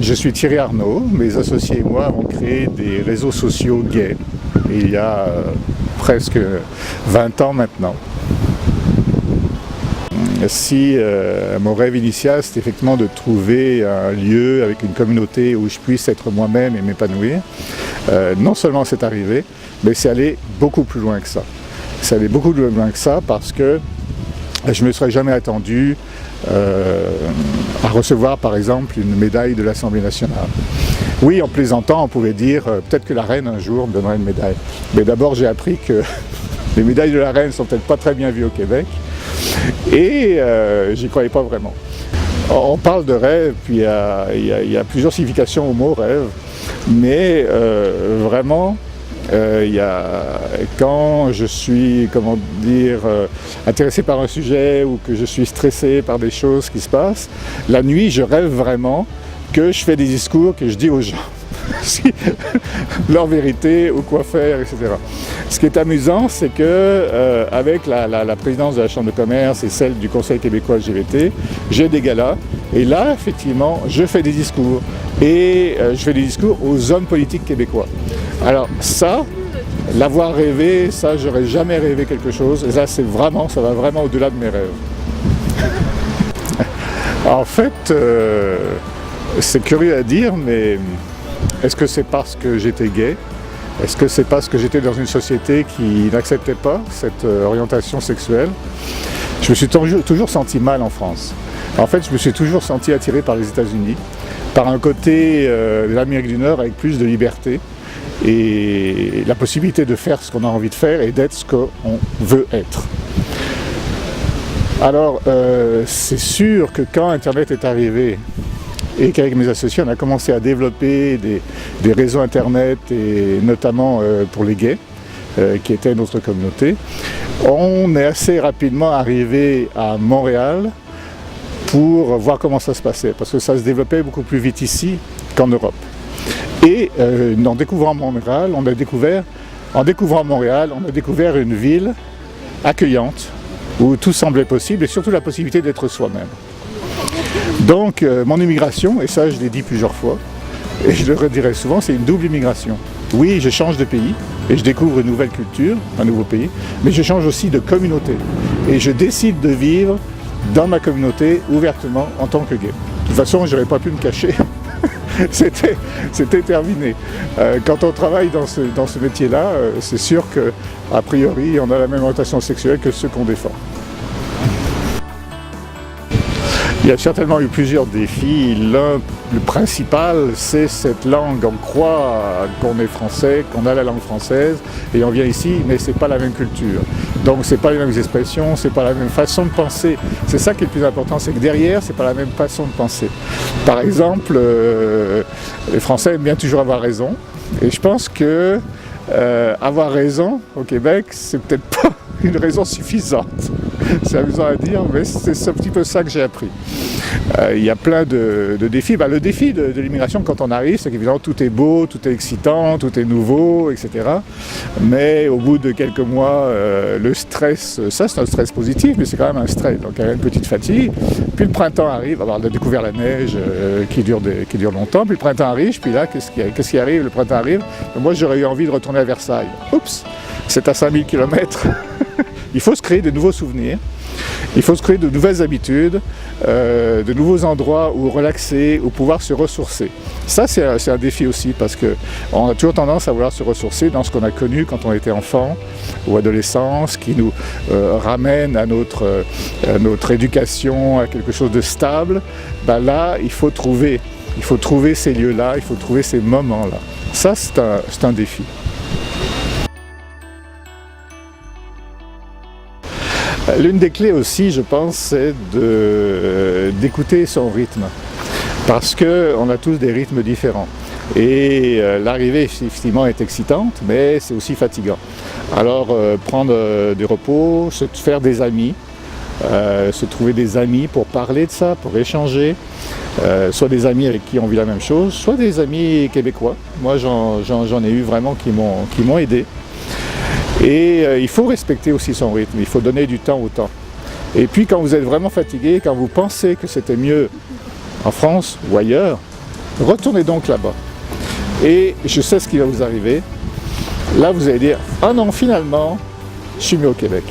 Je suis Thierry Arnaud, mes associés et moi avons créé des réseaux sociaux gays il y a presque 20 ans maintenant. Si mon rêve initial c'était effectivement de trouver un lieu avec une communauté où je puisse être moi-même et m'épanouir, non seulement c'est arrivé, mais c'est allé beaucoup plus loin que ça. C'est allé beaucoup plus loin que ça parce que je ne me serais jamais attendu à recevoir par exemple une médaille de l'Assemblée nationale. Oui, en plaisantant, on pouvait dire peut-être que la reine un jour me donnera une médaille. Mais d'abord j'ai appris que les médailles de la reine sont peut-être pas très bien vues au Québec et j'y croyais pas vraiment. On parle de rêve, puis il y a plusieurs significations au mot rêve, mais vraiment quand je suis, intéressé par un sujet ou que je suis stressé par des choses qui se passent, la nuit je rêve vraiment que je fais des discours, que je dis aux gens leur vérité ou quoi faire, etc. Ce qui est amusant, c'est que avec la présidence de la Chambre de commerce et celle du Conseil québécois LGBT, j'ai des galas et là, effectivement, je fais des discours et je fais des discours aux hommes politiques québécois. Alors ça, l'avoir rêvé, ça, j'aurais jamais rêvé quelque chose et là, ça va vraiment au-delà de mes rêves. En fait, c'est curieux à dire, mais est-ce que c'est parce que j'étais gay? Est-ce que c'est parce que j'étais dans une société qui n'acceptait pas cette orientation sexuelle? Je me suis toujours senti mal en France. En fait, je me suis toujours senti attiré par les États-Unis, par un côté de l'Amérique du Nord avec plus de liberté et la possibilité de faire ce qu'on a envie de faire et d'être ce qu'on veut être. Alors, c'est sûr que quand Internet est arrivé, et qu'avec mes associés, on a commencé à développer des réseaux Internet, et notamment pour les gays, qui étaient notre communauté. On est assez rapidement arrivé à Montréal pour voir comment ça se passait, parce que ça se développait beaucoup plus vite ici qu'en Europe. Et en découvrant Montréal, on a découvert une ville accueillante, où tout semblait possible, et surtout la possibilité d'être soi-même. Donc mon immigration, et ça je l'ai dit plusieurs fois, et je le redirai souvent, c'est une double immigration. Oui, je change de pays, et je découvre une nouvelle culture, un nouveau pays, mais je change aussi de communauté. Et je décide de vivre dans ma communauté ouvertement en tant que gay. De toute façon, je n'aurais pas pu me cacher. C'était terminé. Quand on travaille dans ce métier-là, c'est sûr qu'a priori, on a la même orientation sexuelle que ceux qu'on défend. Il y a certainement eu plusieurs défis. Le principal, c'est cette langue. On croit qu'on est français, qu'on a la langue française, et on vient ici, mais c'est pas la même culture. Donc c'est pas les mêmes expressions, c'est pas la même façon de penser. C'est ça qui est le plus important, c'est que derrière, c'est pas la même façon de penser. Par exemple, les Français aiment bien toujours avoir raison, et je pense que avoir raison au Québec, c'est peut-être pas une raison suffisante. C'est amusant à dire, mais c'est un petit peu ça que j'ai appris. Il y a plein de défis. Le défi de l'immigration quand on arrive, c'est qu'évidemment tout est beau, tout est excitant, tout est nouveau, etc. Mais au bout de quelques mois, le stress, ça c'est un stress positif, mais c'est quand même un stress. Donc il y a une petite fatigue. Puis le printemps arrive, on a découvert la neige qui dure longtemps. Puis le printemps arrive, puis là, qu'est-ce qui arrive? Le printemps arrive. Moi j'aurais eu envie de retourner à Versailles. Oups, c'est à 5000 km. Il faut se créer de nouveaux souvenirs, il faut se créer de nouvelles habitudes, de nouveaux endroits où relaxer, où pouvoir se ressourcer. Ça, c'est un défi aussi, parce qu'on a toujours tendance à vouloir se ressourcer dans ce qu'on a connu quand on était enfant ou adolescent, ce qui nous ramène à notre éducation, à quelque chose de stable. Là, il faut trouver ces lieux-là, il faut trouver ces moments-là. Ça, c'est un défi. L'une des clés aussi, je pense, c'est d'écouter son rythme, parce qu'on a tous des rythmes différents. Et l'arrivée, effectivement, est excitante, mais c'est aussi fatigant. Alors, prendre des repos, se faire des amis, se trouver des amis pour parler de ça, pour échanger, soit des amis avec qui on vit la même chose, soit des amis québécois. Moi, j'en ai eu vraiment qui m'ont aidé. Et il faut respecter aussi son rythme, il faut donner du temps au temps. Et puis quand vous êtes vraiment fatigué, quand vous pensez que c'était mieux en France ou ailleurs, Retournez donc là-bas. Et je sais ce qui va vous arriver. Là, vous allez dire, ah non, finalement, je suis mieux au Québec.